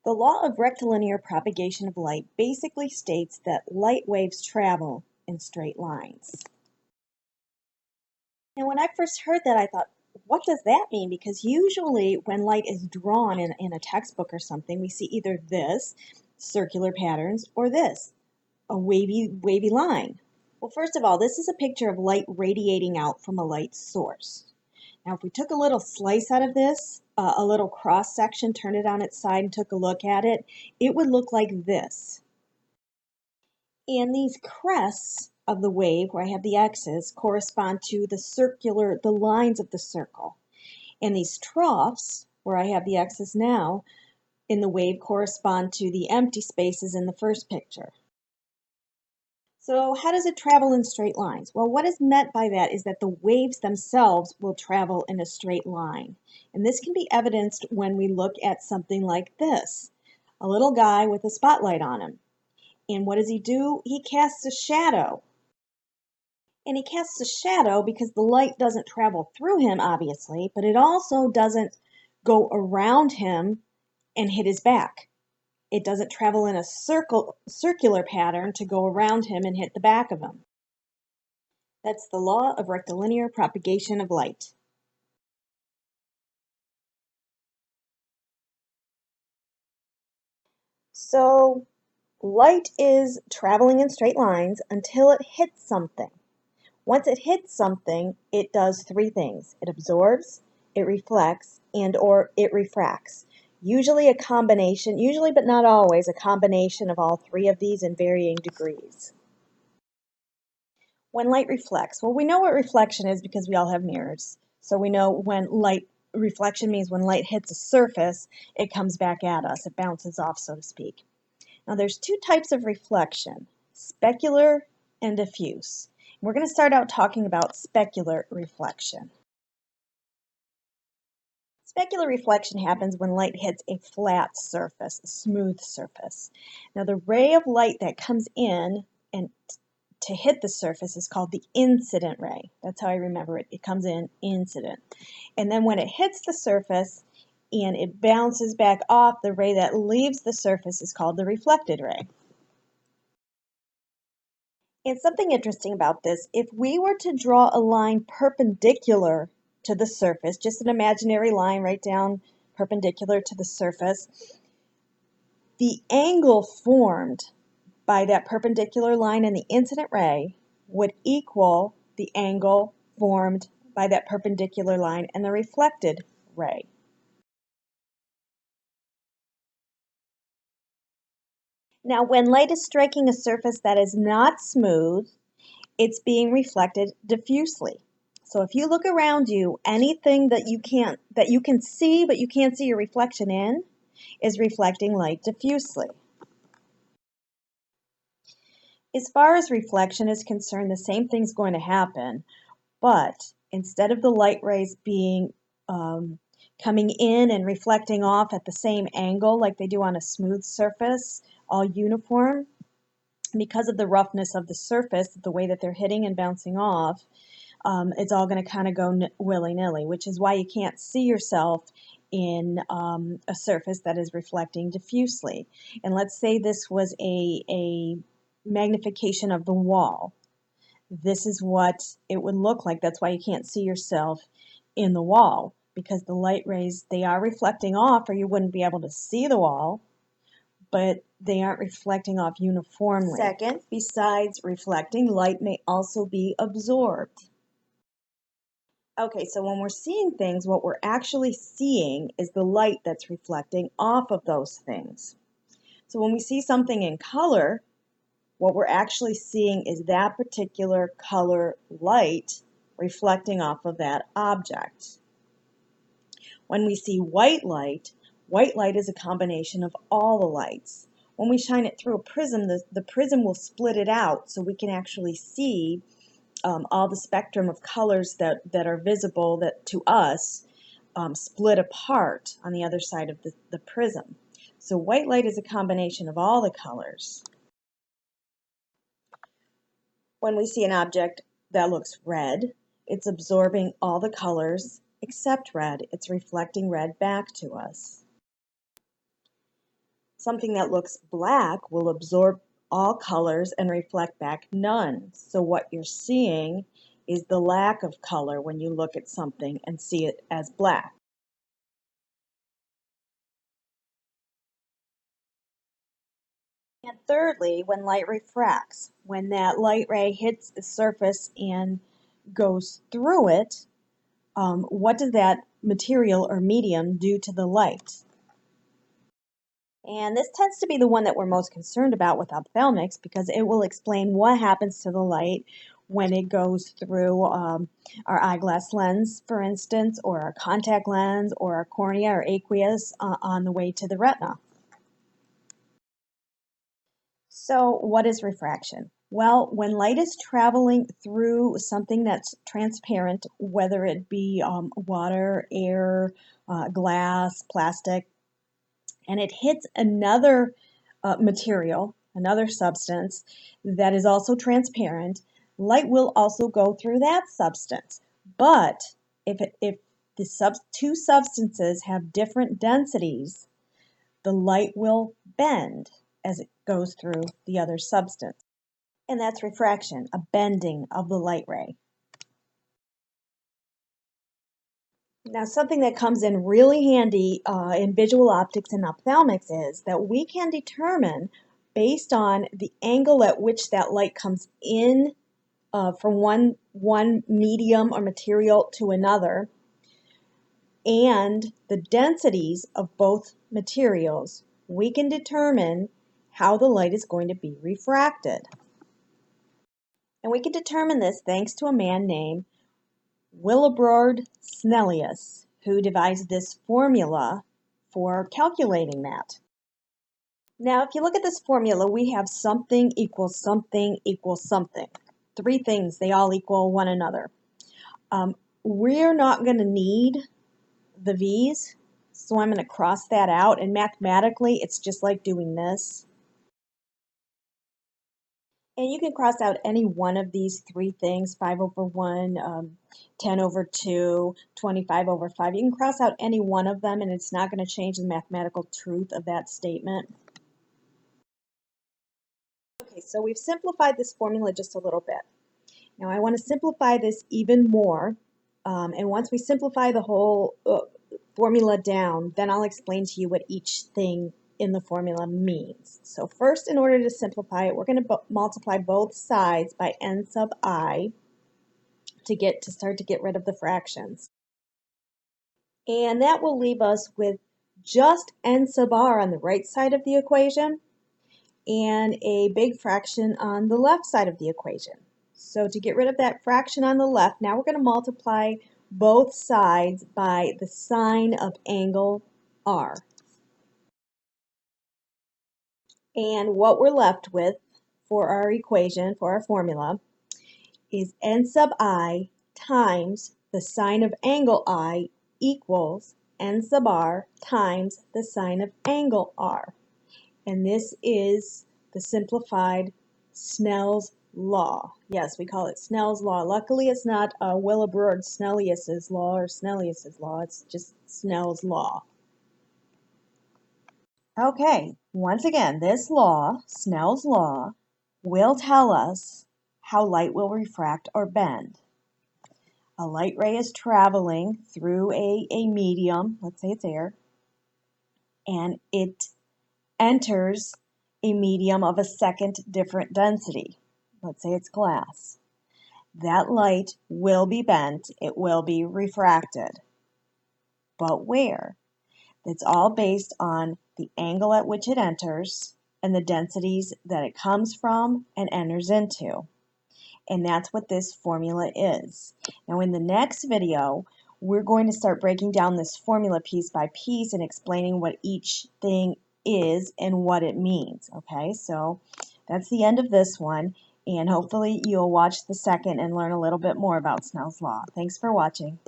The law of rectilinear propagation of light basically states that light waves travel in straight lines. And when I first heard that, I thought, what does that mean? Because usually when light is drawn in a textbook or something, we see either this, circular patterns, or this, a wavy line. Well, first of all, this is a picture of light radiating out from a light source. Now, if we took a little slice out of this, a little cross section, turned it on its side and took a look at it, it would look like this. And these crests of the wave, where I have the x's, correspond to the lines of the circle. And these troughs, where I have the x's now, in the wave correspond to the empty spaces in the first picture. So how does it travel in straight lines? Well, what is meant by that is that the waves themselves will travel in a straight line. And this can be evidenced when we look at something like this, a little guy with a spotlight on him. And what does he do? He casts a shadow. And he casts a shadow because the light doesn't travel through him, obviously, but it also doesn't go around him and hit his back. It doesn't travel in a circular pattern to go around him and hit the back of him. That's the law of rectilinear propagation of light. So, light is traveling in straight lines until it hits something. Once it hits something, it does three things. It absorbs, it reflects, and/or it refracts. Usually a combination, usually but not always, a combination of all three of these in varying degrees. When light reflects, well, we know what reflection is because we all have mirrors. So we know when reflection means when light hits a surface, it comes back at us. It bounces off, so to speak. Now there's two types of reflection, specular and diffuse. We're going to start out talking about specular reflection. Specular reflection happens when light hits a flat surface, a smooth surface. Now the ray of light that comes in and to hit the surface is called the incident ray. That's how I remember it. It comes in incident. And then when it hits the surface and it bounces back off, the ray that leaves the surface is called the reflected ray. And something interesting about this, if we were to draw a line perpendicular to the surface, just an imaginary line right down perpendicular to the surface, the angle formed by that perpendicular line and the incident ray would equal the angle formed by that perpendicular line and the reflected ray. Now, when light is striking a surface that is not smooth, it's being reflected diffusely. So if you look around you, anything that you can see but you can't see your reflection in is reflecting light diffusely. As far as reflection is concerned, the same thing's going to happen, but instead of the light rays being coming in and reflecting off at the same angle like they do on a smooth surface, all uniform, because of the roughness of the surface, the way that they're hitting and bouncing off, it's all going to kind of go willy-nilly, which is why you can't see yourself in a surface that is reflecting diffusely. And let's say this was a magnification of the wall. This is what it would look like. That's why you can't see yourself in the wall, because the light rays, they are reflecting off, or you wouldn't be able to see the wall, but they aren't reflecting off uniformly. Second, besides reflecting, light may also be absorbed. Okay, so when we're seeing things, what we're actually seeing is the light that's reflecting off of those things. So when we see something in color, what we're actually seeing is that particular color light reflecting off of that object. When we see white light is a combination of all the lights. When we shine it through a prism, the prism will split it out so we can actually see all the spectrum of colors that are visible that to us split apart on the other side of the prism. So white light is a combination of all the colors. When we see an object that looks red, it's absorbing all the colors except red. It's reflecting red back to us. Something that looks black will absorb all colors and reflect back none. So what you're seeing is the lack of color when you look at something and see it as black. And thirdly, when light refracts, when that light ray hits the surface and goes through it, what does that material or medium do to the light? And this tends to be the one that we're most concerned about with ophthalmics because it will explain what happens to the light when it goes through our eyeglass lens, for instance, or our contact lens, or our cornea or aqueous on the way to the retina. So what is refraction? Well, when light is traveling through something that's transparent, whether it be water, air, glass, plastic, and it hits another material, another substance that is also transparent, light will also go through that substance. But if the two substances have different densities, the light will bend as it goes through the other substance. And that's refraction, a bending of the light ray. Now, something that comes in really handy in visual optics and ophthalmics is that we can determine, based on the angle at which that light comes in from one medium or material to another, and the densities of both materials, we can determine how the light is going to be refracted. And we can determine this thanks to a man named Willibrord Snellius, who devised this formula for calculating that. Now, if you look at this formula, we have something equals something equals something. Three things, they all equal one another. We're not going to need the V's, so I'm going to cross that out, and mathematically, it's just like doing this. And you can cross out any one of these three things, 5 over 1, 10 over 2, 25 over 5. You can cross out any one of them, and it's not going to change the mathematical truth of that statement. Okay, so we've simplified this formula just a little bit. Now I want to simplify this even more, and once we simplify the whole formula down, then I'll explain to you what each thing in the formula means. So first, in order to simplify it, we're going to multiply both sides by n sub I to start to get rid of the fractions. And that will leave us with just n sub r on the right side of the equation and a big fraction on the left side of the equation. So to get rid of that fraction on the left, now we're going to multiply both sides by the sine of angle r. And what we're left with for our equation, for our formula, is n sub I times the sine of angle I equals n sub r times the sine of angle r. And this is the simplified Snell's Law. Yes, we call it Snell's Law. Luckily, it's not Willibrord Snellius's law or Snellius's law. It's just Snell's Law. Okay, once again, this law, Snell's Law, will tell us how light will refract or bend. A light ray is traveling through a medium, let's say it's air, and it enters a medium of a second different density. Let's say it's glass. That light will be bent, it will be refracted. But where? It's all based on the angle at which it enters and the densities that it comes from and enters into. And that's what this formula is. Now in the next video, we're going to start breaking down this formula piece by piece and explaining what each thing is and what it means. Okay, so that's the end of this one, and hopefully you'll watch the second and learn a little bit more about Snell's Law. Thanks for watching.